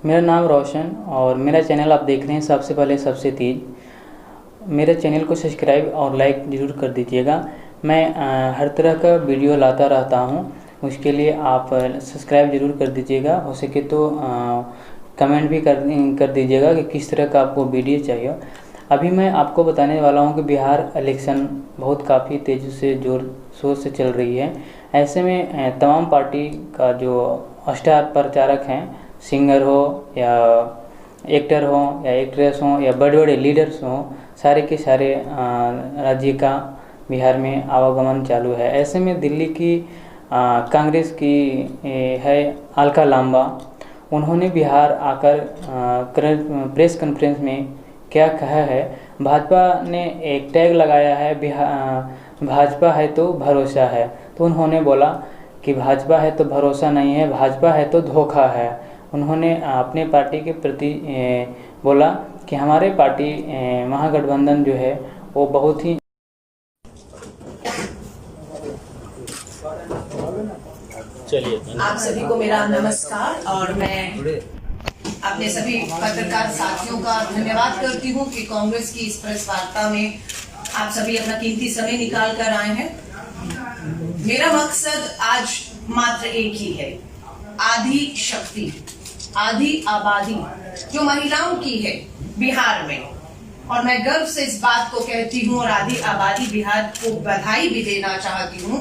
मेरा नाम रोशन और मेरा चैनल आप देख रहे हैं सबसे पहले सबसे तेज। मेरे चैनल को सब्सक्राइब और लाइक ज़रूर कर दीजिएगा। मैं हर तरह का वीडियो लाता रहता हूं, उसके लिए आप सब्सक्राइब ज़रूर कर दीजिएगा। हो सके तो कमेंट भी कर दीजिएगा कि किस तरह का आपको वीडियो चाहिए। अभी मैं आपको बताने वाला हूं कि बिहार इलेक्शन बहुत काफ़ी तेज़ी से ज़ोर शोर से चल रही है। ऐसे में तमाम पार्टी का जो स्टार प्रचारक हैं, सिंगर हो या एक्टर हो या एक्ट्रेस हो या बड़े बड़े लीडर्स हों, सारे के सारे राज्य का बिहार में आवागमन चालू है। ऐसे में दिल्ली की कांग्रेस की है अलका लांबा, उन्होंने बिहार आकर प्रेस कॉन्फ्रेंस में क्या कहा है। भाजपा ने एक टैग लगाया है, भाजपा है तो भरोसा है। तो उन्होंने बोला कि भाजपा है तो भरोसा नहीं है, भाजपा है तो धोखा है। उन्होंने अपने पार्टी के प्रति बोला कि हमारे पार्टी महागठबंधन जो है वो बहुत ही चलिए। आप सभी को मेरा नमस्कार और मैं अपने सभी पत्रकार साथियों का धन्यवाद करती हूं कि कांग्रेस की इस प्रेस वार्ता में आप सभी अपना कीमती समय निकाल कर आए हैं। मेरा मकसद आज मात्र एक ही है, आधी शक्ति, आधी आबादी जो महिलाओं की है बिहार में, और मैं गर्व से इस बात को कहती हूँ और आधी आबादी बिहार को बधाई भी देना चाहती हूँ,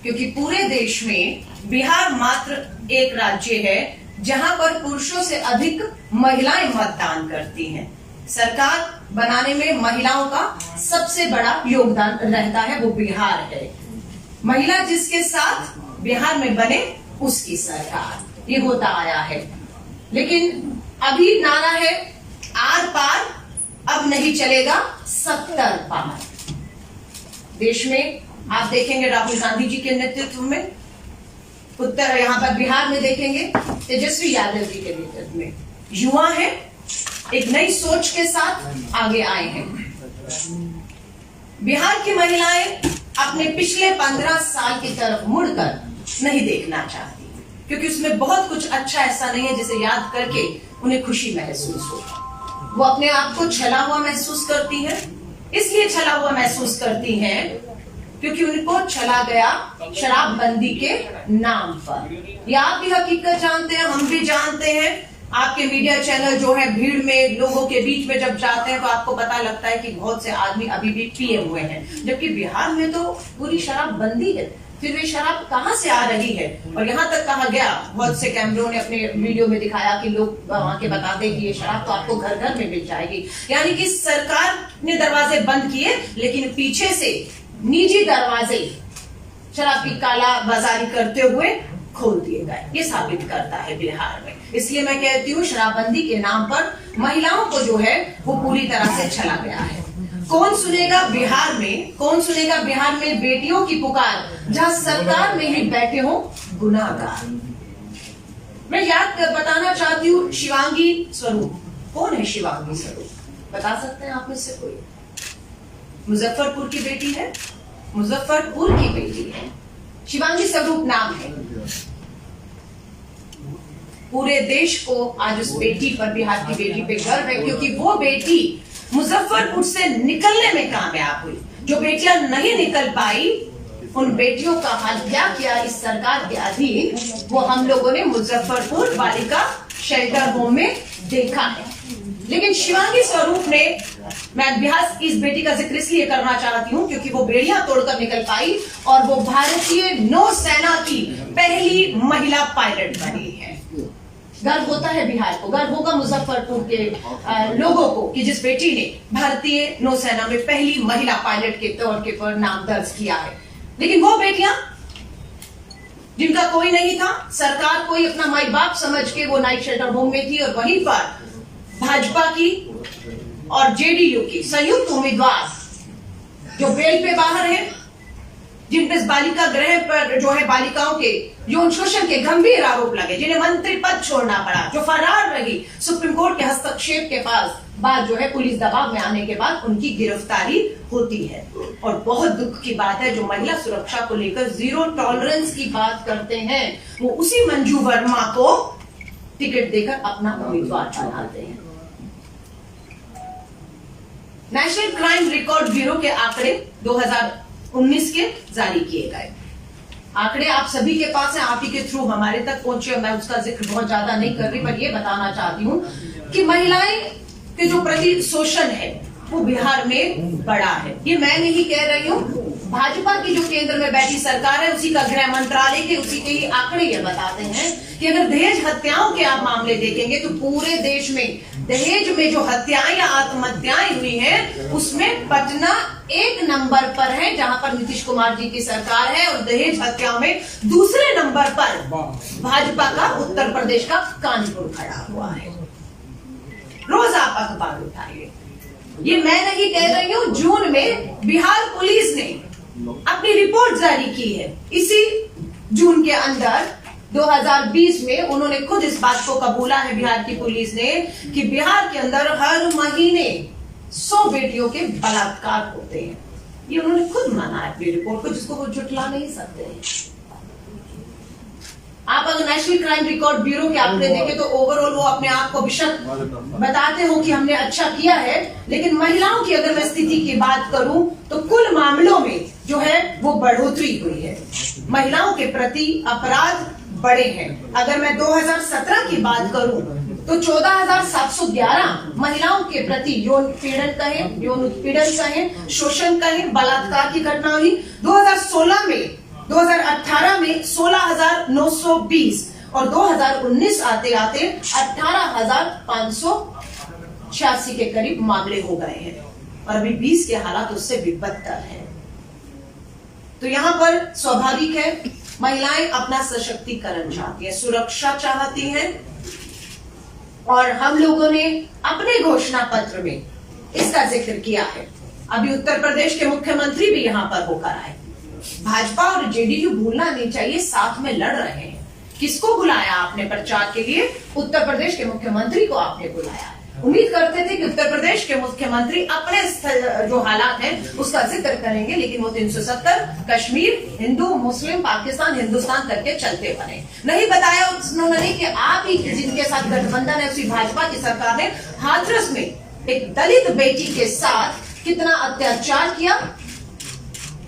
क्योंकि पूरे देश में बिहार मात्र एक राज्य है जहां पर पुरुषों से अधिक महिलाएं मतदान करती हैं। सरकार बनाने में महिलाओं का सबसे बड़ा योगदान रहता है, वो बिहार है। महिला जिसके साथ बिहार में बने उसकी सरकार, ये होता आया है। लेकिन अभी नारा है आर पार, अब नहीं चलेगा 70 पार। देश में आप देखेंगे राहुल गांधी जी के नेतृत्व में, उत्तर यहाँ पर बिहार में देखेंगे तेजस्वी यादव जी के नेतृत्व में युवा है, एक नई सोच के साथ आगे आए हैं। बिहार की महिलाएं अपने पिछले 15 साल की तरफ मुड़कर नहीं देखना चाहती, क्योंकि उसमें बहुत कुछ अच्छा ऐसा नहीं है जिसे याद करके उन्हें खुशी महसूस हो। वो अपने आप को छला हुआ महसूस करती है, इसलिए छला हुआ महसूस करती हैं क्योंकि उनको छला गया शराबबंदी के नाम पर। ये आप भी हकीकत जानते हैं, हम भी जानते हैं। आपके मीडिया चैनल जो है भीड़ में लोगों के बीच में जब जाते हैं तो आपको पता लगता है कि बहुत से आदमी अभी भी पिए हुए हैं, जबकि बिहार में तो पूरी शराबबंदी है। फिर वे शराब कहां से आ रही है? और यहाँ तक कहा गया, बहुत से कैमरों ने अपने वीडियो में दिखाया कि लोग वहां के बताते कि ये शराब तो आपको घर घर में मिल जाएगी। यानी कि सरकार ने दरवाजे बंद किए, लेकिन पीछे से निजी दरवाजे शराब की काला बाजारी करते हुए खोल दिए गए। ये साबित करता है बिहार में। इसलिए मैं कहती हूँ शराबबंदी के नाम पर महिलाओं को जो है वो पूरी तरह से छला गया है। कौन सुनेगा बिहार में, कौन सुनेगा बिहार में बेटियों की पुकार, जहां सरकार में ही बैठे हो गुनाहगार। मैं याद बताना चाहती हूँ शिवांगी स्वरूप। कौन है शिवांगी स्वरूप? बता सकते हैं आप में से कोई? मुजफ्फरपुर की बेटी है, मुजफ्फरपुर की बेटी है, शिवांगी स्वरूप नाम है। पूरे देश को आज उस बेटी पर, बिहार की बेटी पे गर्व है, क्योंकि वो बेटी मुजफ्फरपुर से निकलने में कामयाब हुई। जो बेटियां नहीं निकल पाई, उन बेटियों का हाल क्या किया इस सरकार के अधीन, वो हम लोगों ने मुजफ्फरपुर बालिका शेल्टर होम में देखा है। लेकिन शिवांगी स्वरूप ने, मैं बिहार की इस बेटी का जिक्र इसलिए करना चाहती हूँ क्योंकि वो बेड़ियां तोड़कर निकल पाई और वो भारतीय नौसेना की पहली महिला पायलट बनी है। गर्व होता है बिहार को, गर्व होगा मुजफ्फरपुर के लोगों को कि जिस बेटी ने भारतीय नौसेना में पहली महिला पायलट के तौर के पर नाम दर्ज किया है। लेकिन वो बेटियां जिनका कोई नहीं था, सरकार कोई अपना माई बाप समझ के वो नाइट शेल्टर होम में थी, और वहीं पर भाजपा की और जेडीयू की संयुक्त उम्मीदवार जो बेल पे बाहर है, जिन पर बालिका गृह पर जो है बालिकाओं के यौन शोषण के गंभीर आरोप लगे, जिन्हें मंत्री पद छोड़ना पड़ा, जो फरार रही सुप्रीम कोर्ट के हस्तक्षेप के बाद जो है पुलिस दबाव में आने के बाद उनकी गिरफ्तारी होती है। और बहुत दुख की बात है, जो महिला सुरक्षा को लेकर जीरो टॉलरेंस की बात करते हैं, वो उसी मंजू वर्मा को टिकट देकर अपना उम्मीदवार बनाते हैं। नेशनल क्राइम रिकॉर्ड ब्यूरो के आंकड़े 2019 के जारी किए गए आंकड़े आप सभी के पास है, आप ही के थ्रू हमारे तक पहुंचे। मैं उसका जिक्र बहुत ज्यादा नहीं कर रही, पर यह बताना चाहती हूँ कि महिलाएं के जो प्रति शोषण है वो बिहार में बड़ा है। ये मैं नहीं कह रही हूँ, भाजपा की जो केंद्र में बैठी सरकार है उसी का गृह मंत्रालय के उसी के ही आंकड़े ये बताते हैं कि अगर दहेज हत्याओं के आप मामले देखेंगे तो पूरे देश में दहेज में जो हत्याएं या आत्महत्याएं हुई हैं उसमें पटना 1 नंबर पर है, जहां पर नीतीश कुमार जी की सरकार है, और दहेज हत्याओं में दूसरे नंबर पर भाजपा का उत्तर प्रदेश का कानपुर खड़ा हुआ है। रोज आप अखबार उठाइए, ये मैं नहीं कह रही हूं। जून में बिहार पुलिस ने अपनी रिपोर्ट जारी की है, इसी जून के अंदर 2020 में उन्होंने खुद इस बात को कबूला है बिहार की पुलिस ने कि बिहार के अंदर हर महीने 100 बेटियों के बलात्कार होते हैं। ये उन्होंने खुद माना है अपनी रिपोर्ट को, जिसको वो झुठला नहीं सकते हैं। आप अगर नेशनल क्राइम रिकॉर्ड ब्यूरो के आंकड़े देखें तो ओवरऑल वो अपने आप को बेशक बताते हो कि हमने अच्छा किया है, लेकिन महिलाओं की अगर मैं स्थिति की बात करूं तो कुल मामलों में जो है वो बढ़ोतरी हुई है। महिलाओं के प्रति अपराध बढ़े हैं। अगर मैं 2017 की बात करूं तो 14,711 महिलाओं के प्रति यौन पीड़न कहें, यौन उत्पीड़न कहें, शोषण कहें, बलात्कार की घटना हुई। 2018 में 16,920 और 2019 आते आते 18,586 के करीब मामले हो गए हैं, और अभी 20 के हालात उससे भी बदतर हैं। तो यहाँ पर स्वाभाविक है महिलाएं अपना सशक्तिकरण चाहती हैं, सुरक्षा चाहती हैं, और हम लोगों ने अपने घोषणा पत्र में इसका जिक्र किया है। अभी उत्तर प्रदेश के मुख्यमंत्री भी यहाँ पर होकर आए। भाजपा और जेडीयू भूलना नहीं चाहिए, साथ में लड़ रहे हैं। किसको बुलाया आपने प्रचार के लिए? उत्तर प्रदेश के मुख्यमंत्री को आपने बुलाया। उम्मीद करते थे कि उत्तर प्रदेश के मुख्यमंत्री अपने जो हालात हैं उसका जिक्र करेंगे, लेकिन वो 370 कश्मीर, हिंदू, मुस्लिम, पाकिस्तान, हिंदुस्तान करके चलते बने। नहीं बताया उन्होंने कि आप ही जिनके साथ गठबंधन है उसी भाजपा की सरकार ने हाथरस में एक दलित बेटी के साथ कितना अत्याचार किया।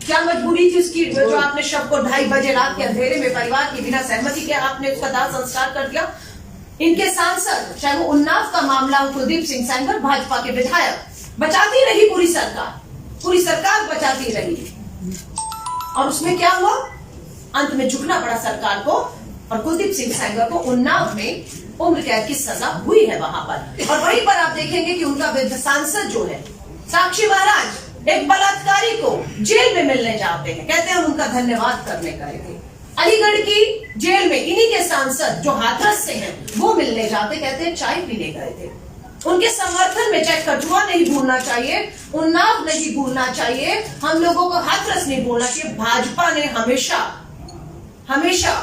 क्या मजबूरी थी उसकी जो आपने शव को 2:30 बजे रात के अंधेरे में परिवार की बिना सहमति के आपने उसका दाह संस्कार कर दिया। इनके सांसद, चाहे वो उन्नाव का मामला हो, कुलदीप सिंह सेंगर भाजपा के विधायक, बचाती रही पूरी सरकार बचाती रही, और उसमें क्या हुआ? अंत में झुकना पड़ा सरकार को, और कुलदीप सिंह सेंगर को उन्नाव में उम्र कैद की सजा हुई है वहां पर। और वहीं पर आप देखेंगे कि उनका सांसद जो है साक्षी महाराज, एक बलात्कारी को जेल में मिलने जाते हैं, कहते हैं उनका धन्यवाद करने गए थे। अलीगढ़ की जेल में इन्हीं के सांसद जो हाथरस से हैं वो मिलने जाते, कहते हैं चाय पीने गए थे। उनके समर्थन में चाहे कठुआ नहीं भूलना चाहिए, उन्नाव नहीं भूलना चाहिए, हम लोगों को हाथरस नहीं भूलना चाहिए। भाजपा ने हमेशा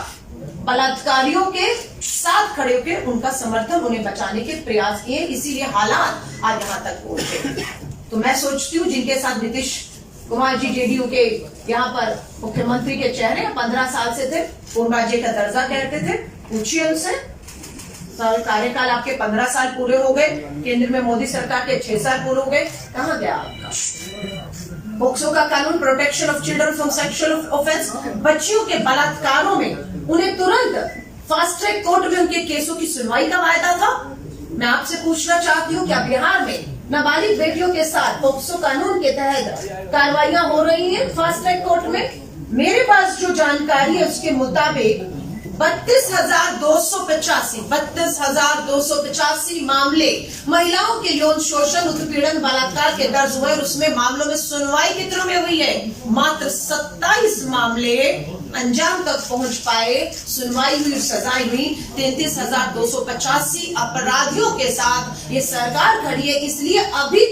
बलात्कारियों के साथ खड़े होकर उनका समर्थन, उन्हें बचाने के प्रयास किए, इसीलिए हालात आज यहाँ तक पहुंचे। तो मैं सोचती हूँ जिनके साथ नीतीश कुमार जी जेडीयू के यहाँ पर मुख्यमंत्री के चेहरे 15 साल से थे, पूर्णराज्य का दर्जा कहते थे, पूछिए उनसे। कार्यकाल आपके 15 साल पूरे हो गए, केंद्र में मोदी सरकार के 6 साल पूरे हो गए, कहाँ गया आपका? पोक्सो का कानून, protection of children from sexual offence, बच्चियों के बलात्कारों में उन्हें तुरंत फास्ट ट्रैक कोर्ट में उनके केसों की सुनवाई का वायदा था। मैं आपसे पूछना चाहती हूँ, क्या बिहार में नाबालिग बेटियों के साथ पोक्सो कानून के तहत कार्रवाइयां हो रही हैं फास्ट ट्रैक कोर्ट में? मेरे पास जो जानकारी है उसके मुताबिक 32,285 मामले महिलाओं के यौन शोषण, उत्पीड़न, बलात्कार के दर्ज हुए, और उसमें मामलों में सुनवाई कितनों में हुई है? मात्र 27 मामले अंजाम तक पहुंच पाए, सुनवाई हुई, सजाएं हुई। 33,285 अपराधियों के साथ ये सरकार खड़ी है, इसलिए अभी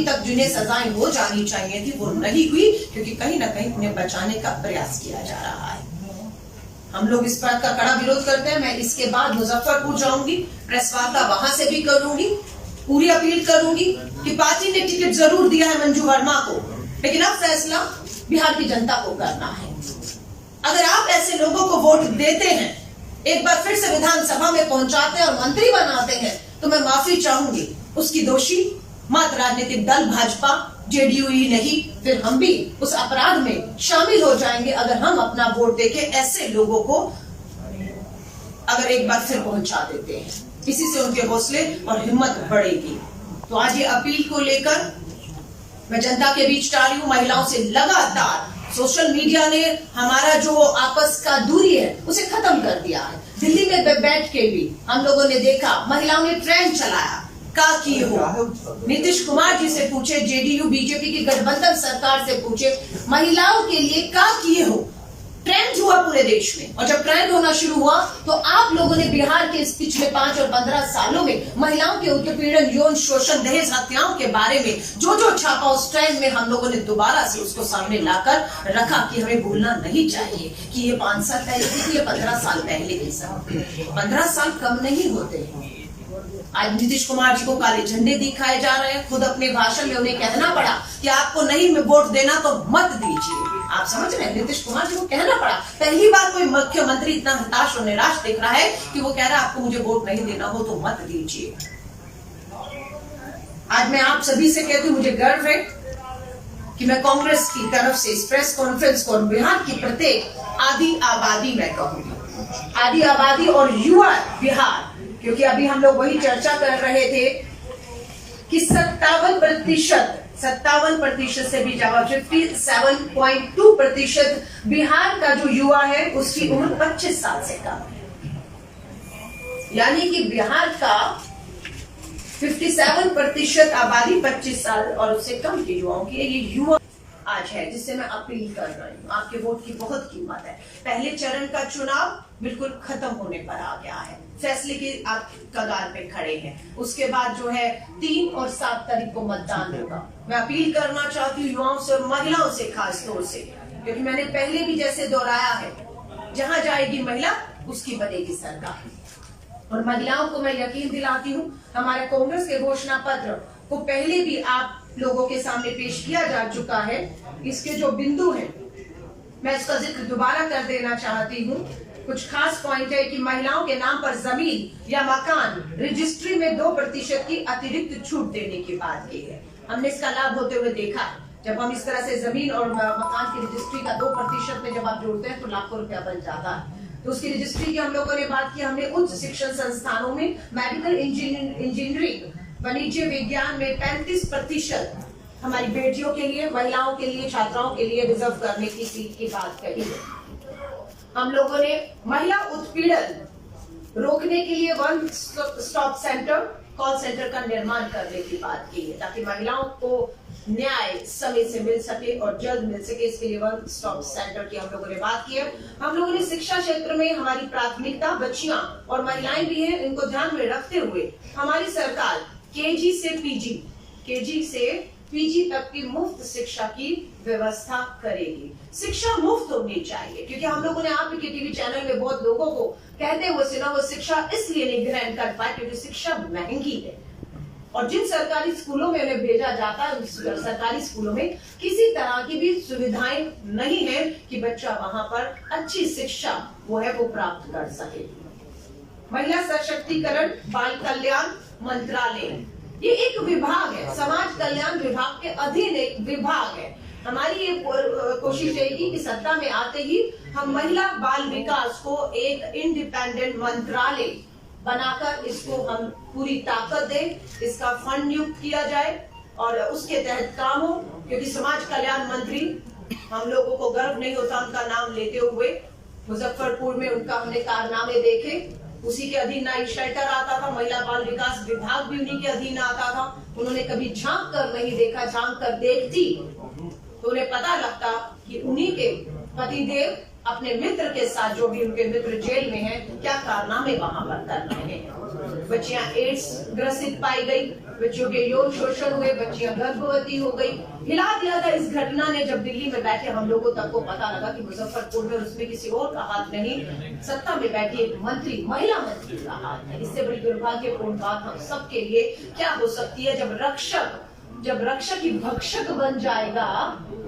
तक जिन्हें सजाएं हो जानी चाहिए थी वो नहीं हुई, क्योंकि कहीं ना कहीं उन्हें बचाने का प्रयास किया जा रहा है। हम लोग इस बात का कड़ा विरोध करते हैं। मैं इसके बाद मुजफ्फरपुर जाऊंगी, प्रेस वार्ता वहां से भी करूंगी, पूरी अपील करूंगी कि पार्टी ने टिकट जरूर दिया है मंजू वर्मा को, लेकिन अब फैसला बिहार की जनता को करना है। अगर आप ऐसे लोगों को वोट देते हैं एक बार फिर से विधानसभा में पहुंचाते हैं और मंत्री बनाते हैं तो मैं माफी चाहूंगी। उसकी दोषी मात्र राजनीतिक दल भाजपा जेडीयू ही नहीं, फिर हम भी उस अपराध में शामिल हो जाएंगे अगर हम अपना वोट देके ऐसे लोगों को अगर एक बार फिर पहुंचा देते हैं। इसी से उनके हौसले और हिम्मत बढ़ेगी। तो आज ये अपील को लेकर मैं जनता के बीच आ रही हूं। महिलाओं से लगातार सोशल मीडिया ने हमारा जो आपस का दूरी है उसे खत्म कर दिया है। दिल्ली में बैठ के भी हम लोगों ने देखा, महिलाओं ने ट्रेंड चलाया, का किए हो। नीतीश कुमार जी से पूछे, जेडीयू बीजेपी की गठबंधन सरकार से पूछे, महिलाओं के लिए का किए हो। ट्रेंड हुआ पूरे देश में, और जब ट्रेंड होना शुरू हुआ तो आप लोगों ने बिहार के इस पिछले 5 और 15 सालों में महिलाओं के उत्पीड़न, यौन शोषण, दहेज हत्याओं के बारे में जो छापा, उस ट्रेंड में हम लोगों ने दोबारा से उसको सामने लाकर रखा कि हमें भूलना नहीं चाहिए कि ये 5 साल पहले की, ये 15 साल पहले की। 15 साल कम नहीं होते। आज नीतीश कुमार जी को काले झंडे दिखाए जा रहे हैं। खुद अपने भाषण में उन्हें कहना पड़ा कि आपको नहीं वोट देना तो मत दीजिए। आप समझ रहे हैं, नीतीश कुमार जी को कहना पड़ा। पहली बार कोई मुख्यमंत्री इतना हताश और निराश दिख रहा है कि वो कह रहा है आपको मुझे वोट नहीं देना हो तो मत दीजिए। आज मैं आप सभी से कहती हूँ, मुझे गर्व है कि मैं कांग्रेस की तरफ से इस प्रेस कॉन्फ्रेंस को बिहार की प्रत्येक आधी आबादी में कहूंगी, आधी आबादी और युवा बिहार, क्योंकि अभी हम लोग वही चर्चा कर रहे थे कि 57% से भी ज्यादा 57.2% बिहार का जो युवा है उसकी उम्र 25 साल से कम है। यानी कि बिहार का 57% आबादी 25 साल और उससे कम के युवाओं की, ये युवा आज है जिससे मैं अपील कर रही हूँ। आपके वोट की बहुत कीमत है। पहले चरण का चुनाव बिल्कुल खत्म होने पर आ गया है, फैसले की आप कगार पे खड़े हैं। उसके बाद जो है 3 और 7 तारीख को मतदान होगा। मैं अपील करना चाहती हूँ युवाओं से और महिलाओं से, खास तौर से, क्योंकि मैंने पहले भी जैसे दोहराया है, जहां जाएगी महिला उसकी बनेगी सरकार। और महिलाओं को मैं यकीन दिलाती हूँ, हमारे कांग्रेस के घोषणा पत्र को पहले भी आप लोगों के सामने पेश किया जा चुका है। इसके जो बिंदु हैं मैं इसका जिक्र दोबारा कर देना चाहती हूँ। कुछ खास पॉइंट है कि महिलाओं के नाम पर जमीन या मकान रजिस्ट्री में 2% की अतिरिक्त छूट देने की बात की है। हमने इसका लाभ होते हुए देखा। जब हम इस तरह से जमीन और मकान की रजिस्ट्री का 2% में जब आप जोड़ते हैं तो लाखों रुपया बन जाता है। तो उसकी रजिस्ट्री की हम लोगों ने बात की। हमने उच्च शिक्षण संस्थानों में मेडिकल इंजीनियरिंग, वाणिज्य विज्ञान में 35% हमारी बेटियों के लिए, महिलाओं के लिए, छात्राओं के लिए रिजर्व करने की सीट की बात कही है। हम लोगों ने महिला उत्पीड़न रोकने के लिए 1 स्टॉप सेंटर, कॉल सेंटर का निर्माण करने की बात की है, ताकि महिलाओं को न्याय समय से मिल सके और जल्द मिल सके। इसके लिए 1 स्टॉप सेंटर की हम लोगों ने बात की है। हम लोगों ने शिक्षा क्षेत्र में हमारी प्राथमिकता बच्चियां और महिलाएं भी हैं, इनको ध्यान में रखते हुए हमारी सरकार केजी से पीजी तक की मुफ्त शिक्षा की व्यवस्था करेगी। शिक्षा मुफ्त होनी चाहिए, क्योंकि हम लोगों ने आपके टीवी चैनल में बहुत लोगों को कहते हुए सुना, वो शिक्षा इसलिए नहीं ग्रहण कर पाए क्योंकि शिक्षा महंगी है। और जिन सरकारी स्कूलों में उन्हें भेजा जाता है, उन सरकारी स्कूलों में किसी तरह की भी सुविधाएं नहीं है कि बच्चा वहां पर अच्छी शिक्षा वो प्राप्त कर सके। महिला सशक्तिकरण बाल कल्याण मंत्रालय, ये एक विभाग है, समाज कल्याण विभाग के अधीन एक विभाग है। हमारी ये कोशिश रहेगी कि सत्ता में आते ही हम महिला बाल विकास को एक इंडिपेंडेंट मंत्रालय बनाकर इसको हम पूरी ताकत दें, इसका फंड नियुक्त किया जाए और उसके तहत काम हो। क्योंकि समाज कल्याण मंत्री, हम लोगों को गर्व नहीं होता उनका नाम लेते हुए। मुजफ्फरपुर में उनका हमने कारनामे देखे, उसी के अधीन ना शेल्टर आता था, महिला बाल विकास विभाग भी उन्हीं के अधीन आता था। उन्होंने कभी झांक कर नहीं देखा, झांक कर देखती तो उन्हें पता लगता कि उन्हीं के पतिदेव अपने मित्र के साथ, जो भी उनके मित्र जेल में हैं, क्या कारनामे वहां पर कर रहे हैं। बच्चियां एड्स ग्रसित पाई गई, बच्चों के यौन शोषण हुए, बच्चियां गर्भवती हो गई। हिला दिया था इस घटना ने। जब दिल्ली में बैठे हम लोगों तक को पता लगा कि मुजफ्फरपुर में उसमें किसी और का हाथ नहीं, सत्ता में बैठी एक मंत्री, महिला मंत्री का हाथ है। इससे बड़ी दुर्भाग्यपूर्ण बात हम सबके लिए क्या हो सकती है। जब रक्षक ही भक्षक बन जाएगा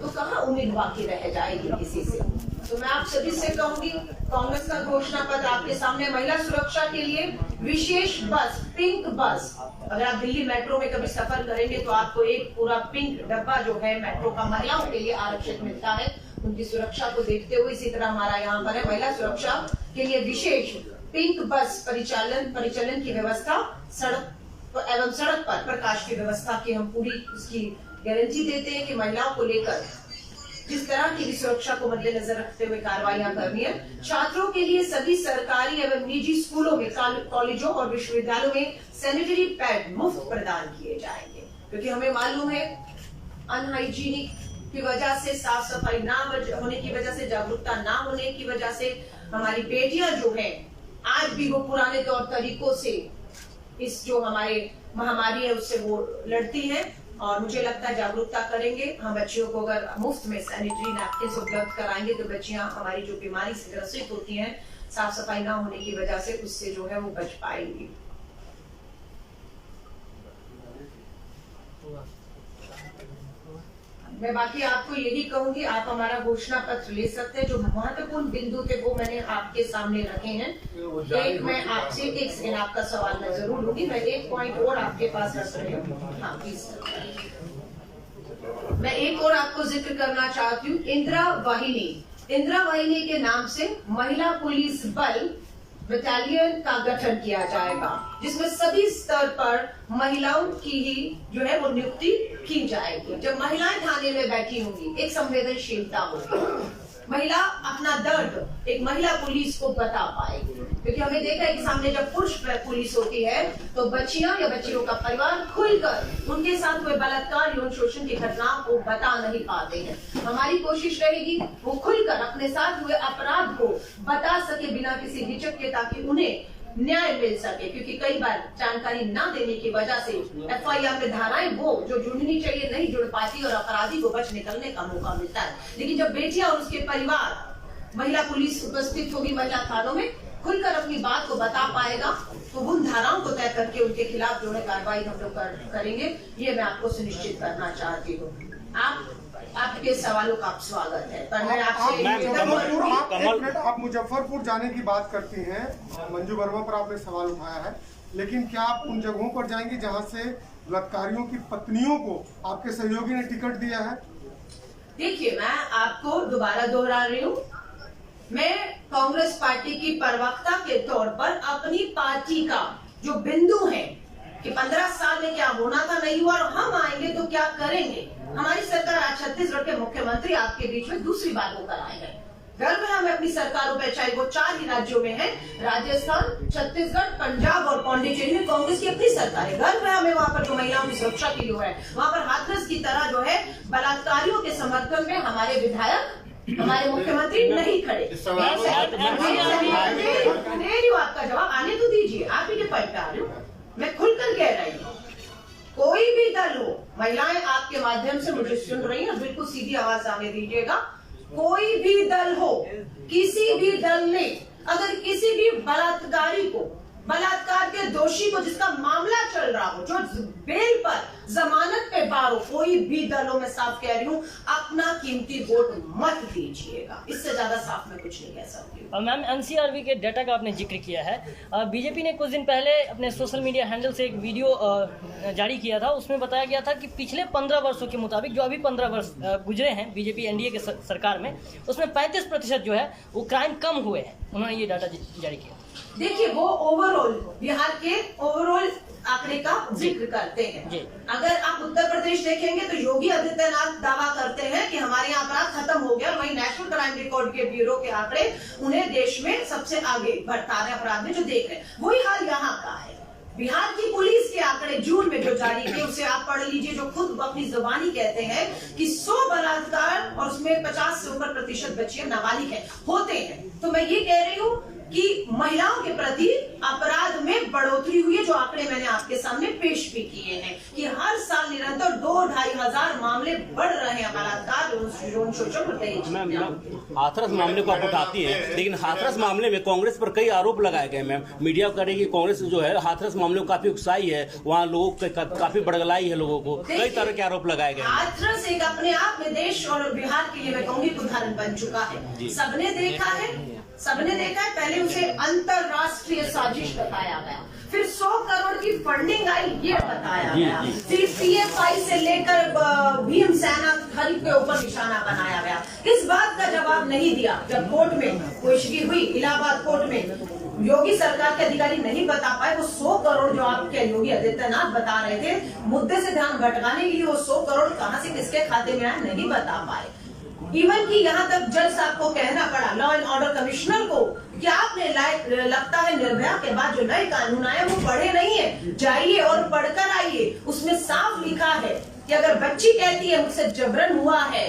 तो कहाँ उम्मीद बाकी रह जाएगी किसी से। तो मैं आप सभी से कहूंगी, कांग्रेस का घोषणा पत्र आपके सामने, महिला सुरक्षा के लिए विशेष बस, पिंक बस। अगर आप दिल्ली मेट्रो में कभी सफर करेंगे तो आपको एक पूरा पिंक डब्बा जो है मेट्रो का महिलाओं के लिए आरक्षित मिलता है, उनकी सुरक्षा को देखते हुए। इसी तरह हमारा यहाँ पर है महिला सुरक्षा के लिए विशेष पिंक बस परिचालन की व्यवस्था, सड़क एवं सड़क पर प्रकाश की व्यवस्था की हम पूरी उसकी गारंटी देते हैं कि महिलाओं को लेकर जिस तरह की भी सुरक्षा को मद्देनजर रखते हुए कार्रवाइयां करनी है। छात्रों के लिए सभी सरकारी एवं निजी स्कूलों में, कॉलेजों और विश्वविद्यालयों में सैनिटरी पैड मुफ्त प्रदान किए जाएंगे, क्योंकि हमें मालूम है अनहाइजीनिक की वजह से, साफ सफाई ना होने की वजह से, जागरूकता ना होने की वजह से हमारी बेटियां जो हैं आज भी वो पुराने तौर तरीकों से इस जो हमारे महामारी है उससे वो लड़ती हैं। और मुझे लगता है जागरूकता करेंगे हम, बच्चियों को अगर मुफ्त में सैनिटरी नैपकिन उपलब्ध कराएंगे तो बच्चियां हमारी जो बीमारी से ग्रसित होती हैं साफ सफाई ना होने की वजह से, उससे जो है वो बच पाएंगी। मैं बाकी आपको यही कहूंगी, आप हमारा घोषणा पत्र ले सकते हैं। जो महत्वपूर्ण बिंदु थे वो मैंने आपके सामने रखे हैं। एक मैं आपसे, एक सेकंड, आपका सवाल मैं जरूर लूंगी। मैं एक पॉइंट और आपके पास रख रही हूँ। हाँ प्लीज, मैं एक और आपको जिक्र करना चाहती हूँ। इंदिरा वाहिनी के नाम से महिला पुलिस बल बटालियन का गठन किया जाएगा, जिसमें सभी स्तर पर महिलाओं की ही जो है वो नियुक्ति की जाएगी। जब महिलाएं थाने में बैठी होंगी, एक संवेदनशीलता होगी, महिला अपना दर्द एक महिला पुलिस को बता पाएगी। क्योंकि हमें देखा है कि सामने जब पुरुष पुलिस होती है तो बच्चियां या बच्चियों का परिवार खुलकर उनके साथ हुए बलात्कार यौन शोषण की घटनाओं को बता नहीं पाते हैं। हमारी कोशिश रहेगी वो खुलकर अपने साथ हुए अपराध को बता सके बिना किसी हिचक के, ताकि उन्हें न्याय मिल सके। क्योंकि कई बार जानकारी न देने की वजह से एफआईआर में धाराएं वो जो जुड़नी चाहिए नहीं जुड़ पाती और अपराधी को बच निकलने का मौका मिलता है। लेकिन जब बेटियां और उसके परिवार, महिला पुलिस उपस्थित होगी महिला थानों में, खुलकर अपनी बात को बता पाएगा, तो उन धाराओं को तय करके उनके खिलाफ जो है कार्रवाई हम लोग करेंगे। ये मैं आपको सुनिश्चित करना चाहती हूँ। आपके सवालों का स्वागत है। पर मैं आपसे आप मुजफ्फरपुर जाने की बात करती हैं, मंजू वर्मा पर आपने सवाल उठाया है, लेकिन क्या आप उन जगहों पर जाएंगी जहां से बलात्कारियों की पत्नियों को आपके सहयोगी ने टिकट दिया है? देखिए, मैं आपको दोबारा दोहरा रही हूँ, मैं कांग्रेस पार्टी की प्रवक्ता के तौर पर अपनी पार्टी का जो बिंदु है कि 15 साल में क्या होना था नहीं हुआ और हम आएंगे तो क्या करेंगे। हमारी सरकार आज छत्तीसगढ़ के मुख्यमंत्री आपके बीच में दूसरी बार होकर आए हैं। गर्व है हमें अपनी सरकारों पर, चाहे वो 4 ही राज्यों में है, राजस्थान, छत्तीसगढ़, पंजाब और पौंडीचेरी में कांग्रेस की अपनी सरकार है। गर्व है हमें वहाँ पर जो महिलाओं की सुरक्षा के लिए है, वहाँ पर हाथरस की तरह जो है बलात्कारियों के समर्थन में हमारे विधायक, हमारे मुख्यमंत्री नहीं खड़े। आपका जवाब आने तो दीजिए, आप ही के पद पे आ रहे हो। मैं खुलकर कह रही हूँ, कोई भी दल हो, महिलाएं आपके माध्यम से मुझे सुन रही हैं, बिल्कुल सीधी आवाज आने दीजिएगा। कोई भी दल हो, किसी भी दल ने अगर किसी भी बलात्कारी को, बलात्कार के दोषी को जिसका मामला चल रहा हो, जो बेल पर, जमानत पे बाहर हो, कोई भी दलों में साफ कह रही हूँ, अपना कीमती वोट मत दीजिएगा। इससे ज्यादा साफ मैं कुछ नहीं कह सकती। मैम, एनसीआरबी के डाटा का आपने जिक्र किया है। बीजेपी ने कुछ दिन पहले अपने सोशल मीडिया हैंडल से एक वीडियो जारी किया था, उसमें बताया गया था कि पिछले 15 वर्षों के मुताबिक, जो अभी 15 वर्ष गुजरे हैं बीजेपी एनडीए के सरकार में, उसमें 35% जो है वो क्राइम कम हुए हैं। उन्होंने ये डाटा जारी किया। देखिए, वो ओवरऑल बिहार के ओवरऑल आंकड़े का जिक्र करते हैं। अगर आप उत्तर प्रदेश देखेंगे तो योगी आदित्यनाथ दावा करते हैं कि हमारे यहाँ अपराध खत्म हो गया। वहीं नेशनल क्राइम रिकॉर्ड के ब्यूरो के आंकड़े उन्हें देश में सबसे आगे बढ़ता है अपराध में जो देख रहे हैं। वही हाल यहाँ का है। बिहार की पुलिस के आंकड़े जून में जो जारी किए उसे आप पढ़ लीजिए, जो खुद अपनी जुबानी कहते हैं कि 100 बलात्कार और उसमें 50 से ऊपर प्रतिशत बच्चियां नाबालिग हैं होते हैं। तो मैं ये कह रही हूँ कि महिलाओं के प्रति अपराध में बढ़ोतरी हुई है, जो आंकड़े मैंने आपके सामने पेश भी किए हैं कि हर साल निरंतर 2-2.5 हजार मामले बढ़ रहे हैं बलात्कार, यौन शोषण और दहेज। हाथरस मामले को आप उठाती हैं, लेकिन हाथरस मामले में कांग्रेस पर कई आरोप लगाए गए मैम। मीडिया करेगी कांग्रेस जो है हाथरस मामले को काफी उकसाई है, वहाँ लोगों काफी बड़गलाई है, लोगों को कई तरह के आरोप लगाए गए। हाथरस एक अपने आप में देश और बिहार के लिए मैं कहूँगी उदाहरण बन चुका है। सबने देखा है, पहले उसे अंतरराष्ट्रीय साजिश बताया गया, फिर 100 करोड़ की फंडिंग आई ये बताया गया, फिर PFI से लेकर भीमसेना खरीद के ऊपर निशाना बनाया गया। इस बात का जवाब नहीं दिया जब कोर्ट में पेशगी हुई, इलाहाबाद कोर्ट में योगी सरकार के अधिकारी नहीं बता पाए वो 100 करोड़ जो आपके योगी आदित्यनाथ बता रहे थे, मुद्दे से ध्यान भटकाने के लिए वो 100 करोड़ कहां से किसके खाते में आए नहीं बता पाए। इवन कि यहाँ तक जज साहब को कहना पड़ा, लॉ एंड ऑर्डर कमिश्नर को, कि आपने लगता है निर्भया के बाद जो नए कानून आए वो पढ़े नहीं है, जाइए और पढ़कर आइए। उसमें साफ लिखा है कि अगर बच्ची कहती है मुझसे जबरन हुआ है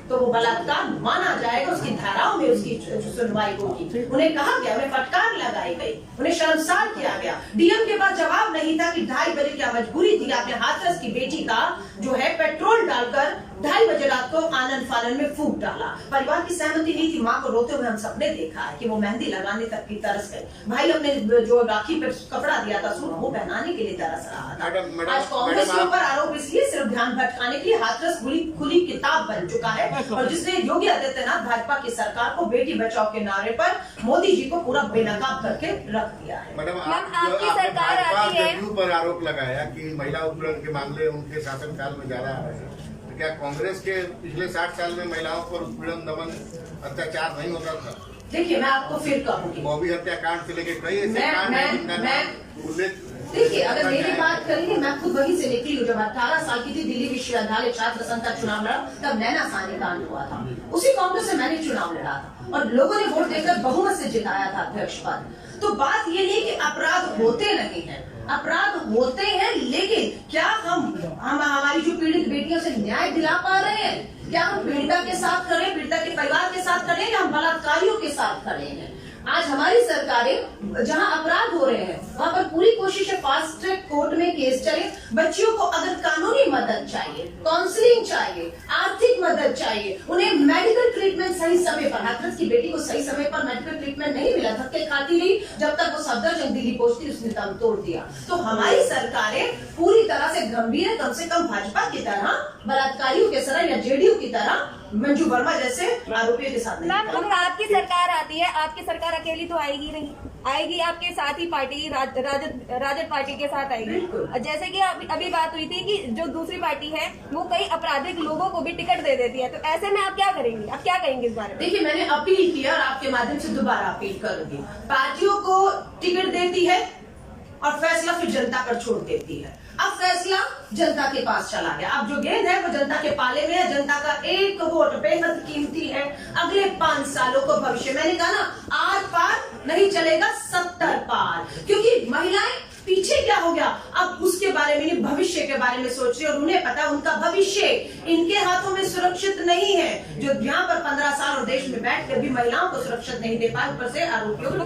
तो वो बलात्कार माना जाएगा, उसकी धाराओं में उसकी सुनवाई होगी। उन्हें कहा गया, उन्हें फटकार लगाई गई, उन्हें शर्मसार किया गया। डीएम के पास जवाब नहीं था कि 2:30 बजे क्या मजबूरी थी, आपने हाथरस की बेटी का जो है पेट्रोल डालकर 2:30 बजे रात को आनंद फानन में फूंक डाला। परिवार की सहमति नहीं थी, माँ को रोते हुए हम सबने देखा है कि वो मेहंदी लगाने तक की तरस गई। भाई अपने जो राखी पे कपड़ा दिया था सूट, वो पहनाने के लिए तरस रहा था। आज कांग्रेस के ऊपर आरोप इसलिए सिर्फ ध्यान भटकाने के लिए हाथरस खुली किताब बन चुका है, और जिसने योगी आदित्यनाथ भाजपा की सरकार को बेटी बचाओ के नारे पर मोदी जी को पूरा बेनकाब करके रख दिया है। मैडम, आपकी सरकार आती है पर आरोप लगाया कि महिला उत्पीड़न के मामले उनके शासनकाल में ज्यादा आ रहे हैं, तो क्या कांग्रेस के पिछले 60 साल में महिलाओं पर उत्पीड़न, दमन, अत्याचार नहीं होता था? देखिए मैं आपको फिर कहूंगी, बॉबी हत्याकांड से लेकर कई ऐसे कांड उल्लेख। देखिए अगर मेरी बात करेंगे, मैं खुद वहीं से निकली हूँ। जब 18 साल की थी, दिल्ली विश्वविद्यालय छात्र संघ का चुनाव लड़ा, तब नैना सानी कांड हुआ था। उसी कांग्रेस से मैंने चुनाव लड़ा था और लोगों ने वोट देकर बहुमत से जिताया था अध्यक्ष पद। तो बात ये नहीं कि अपराध होते नहीं है, अपराध होते हैं, लेकिन क्या हम हमारी जो पीड़ित बेटियों से न्याय दिला पा रहे हैं? क्या हम पीड़िता के साथ खड़े, पीड़िता के परिवार के साथ खड़े, या हम बलात्कारियों के साथ खड़े हैं? आज हमारी सरकारें जहां अपराध हो रहे हैं वहां पर पूरी कोशिश है फास्ट ट्रैक कोर्ट में केस चले। बच्चियों को अगर कानूनी मदद चाहिए, काउंसलिंग चाहिए, आर्थिक मदद चाहिए, उन्हें मेडिकल ट्रीटमेंट सही समय पर, हाथरस की बेटी को सही समय पर मेडिकल ट्रीटमेंट नहीं मिला, धक्के खाती रही जब तक वो सफदरजंग दिल्ली पहुंचती, उसने दम तोड़ दिया। तो हमारी सरकारें पूरी तरह से गंभीर है, कम से कम भाजपा की तरह बलात्कारियों के तरह या जेडीयू की तरह मंजू वर्मा जैसे आरोपियों के साथ नहीं। अगर आपकी सरकार आती है, आपकी सरकार अकेली तो आएगी नहीं, आएगी आपके साथ ही पार्टी राजद पार्टी के साथ आएगी। जैसे कि अभी बात हुई थी कि जो दूसरी पार्टी है वो कई आपराधिक लोगों को भी टिकट दे देती है, तो ऐसे में आप क्या करेंगे, आप क्या कहेंगे इस बारे में? देखिए मैंने अपील किया और आपके माध्यम से दोबारा अपील करूंगी। पार्टियों को टिकट देती है और फैसला फिर जनता पर छोड़ देती है। अब फैसला जनता के पास चला गया, अब जो गेंद है वो जनता के पाले में है। जनता का एक वोट बेहद कीमती है अगले 5 सालों को भविष्य। मैंने कहा ना, आर पार नहीं चलेगा 70 पार, क्योंकि महिलाएं पीछे क्या हो गया अब उसके बारे में नहीं, भविष्य के बारे में सोच रही, और उन्हें पता उनका भविष्य इनके हाथों में सुरक्षित नहीं है। जो यहाँ पर 15 साल और देश में बैठ कर भी महिलाओं को सुरक्षित नहीं दे पाए, ऊपर से आरोपियों को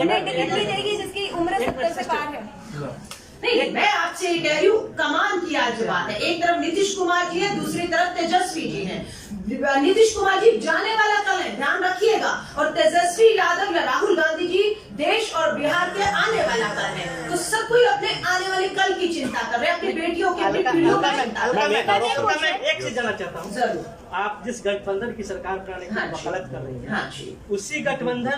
उन्हें टिकट दी जाएगी जिसकी उम्र 70 से पार है। नहीं, मैं आपसे ये कह रही हूँ, कमान की आज बात है। एक तरफ नीतीश कुमार जी है, दूसरी तरफ तेजस्वी जी हैं। नीतीश कुमार जी जाने वाला कल है, ध्यान रखिएगा, और तेजस्वी यादव या राहुल गांधी जी देश और बिहार के आने वाला कल है। तो सब कोई अपने आने वाले कल की चिंता कर रहे हैं, अपनी बेटियों की, अपनी पीढ़ियों की चिंता। मैं एक चीज जानना चाहता हूँ, जरूर। आप जिस गठबंधन की सरकार बनाने की वकालत कर रही है, हाँ जी, उसी गठबंधन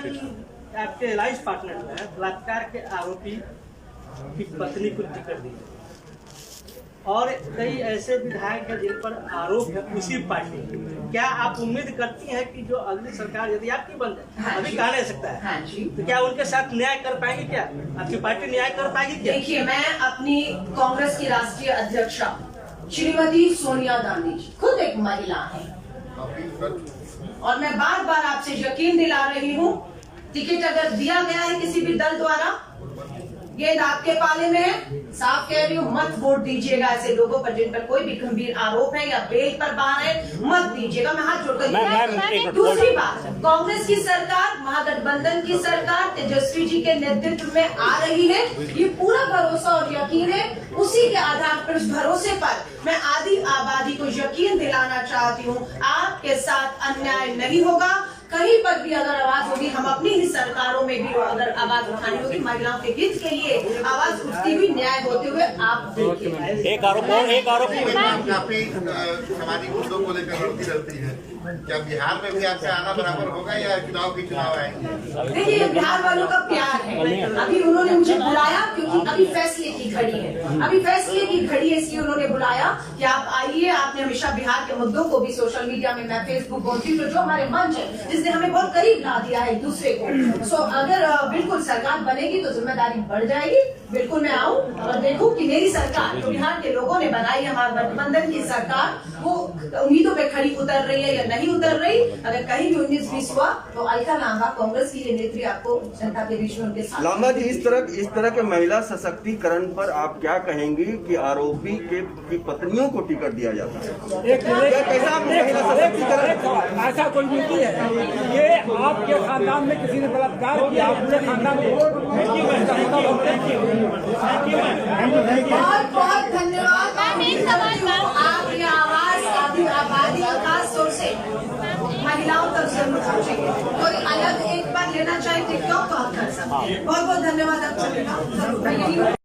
आपके एलाइंस पार्टनर में बलात्कार के आरोपी की पत्नी को टिकट दी, और कई ऐसे विधायक हैं जिन पर आरोप है उसी पार्टी। क्या आप उम्मीद करती हैं कि जो अगली सरकार यदि आपकी बन जाए, अभी कहा नहीं सकता है, हाँ जी, तो क्या उनके साथ न्याय कर पाएगी? क्या आपकी पार्टी न्याय कर पाएगी? क्या? देखिए, मैं अपनी कांग्रेस की राष्ट्रीय अध्यक्षा श्रीमती सोनिया गांधी जी खुद एक महिला है, और मैं बार बार आपसे यकीन दिला रही हूँ, टिकट अगर दिया गया है किसी भी दल द्वारा, गेंद आपके पाले में है, साफ कह रही हूँ, मत वोट दीजिएगा ऐसे लोगों पर जिन पर कोई भी गंभीर आरोप है या बेल पर बाहर है, मत दीजिएगा। मैं हाथ जोड़कर दूसरी बात, कांग्रेस की सरकार, महागठबंधन की सरकार तेजस्वी जी के नेतृत्व में आ रही है, ये पूरा भरोसा और यकीन है। उसी के आधार पर, उस भरोसे पर मैं आधी आबादी को यकीन दिलाना चाहती हूँ, आपके साथ अन्याय नहीं होगा। कहीं पर भी अगर आवाज होगी, हम अपनी ही सरकारों में भी अगर आवाज उठानी होगी, महिलाओं के हित के लिए आवाज उठती हुई, न्याय होते हुए आप देखिए। एक आरोप काफी सामाजिक मुद्दों को लेकर लड़ती रहती है, क्या बिहार में भी आपका आना बराबर होगा या चुनाव आएंगे? देखिए, बिहार वालों का प्यार है। अभी उन्होंने मुझे बुलाया क्योंकि अभी फैसले की घड़ी है, अभी फैसले की घड़ी है, इसलिए उन्होंने बुलाया कि आप आइए। आपने हमेशा बिहार के मुद्दों को भी सोशल मीडिया में, मैं फेसबुक बोलती हूँ, जो हमारे मंच है जिसने हमें बहुत करीब ला दिया है एक दूसरे को। सो अगर बिल्कुल सरकार बनेगी तो जिम्मेदारी बढ़ जाएगी। बिल्कुल मैं आऊँ और देखूं कि मेरी सरकार जो बिहार के लोगों ने बनाई है, महागठबंधन की सरकार, वो उम्मीदों पे खड़ी उतर रही है या नहीं उतर रही। अगर कहीं भी 19-20 हुआ तो अलका लांबा, कांग्रेस की ये नेत्री, आपको जनता के बीच में उनके साथ। लांबा जी, इस तरह के महिला सशक्तिकरण पर आप क्या कहेंगी कि आरोपी की पत्नियों को टिकट दिया जाता है? कैसा महिला सशक्तिकरण? ऐसा कोई नीति है ये आपके खानदान में किसी ने बलात्कार किया, आपके खानदान में? बहुत बहुत धन्यवाद। आप ये आवाज आधी आबादी, खास तौर से महिलाओं तक जरूर पहुंचेगी। कोई अलग एक बार लेना चाहे टिकटॉक तो आप कर सकते हैं। बहुत बहुत धन्यवाद आप सभी का।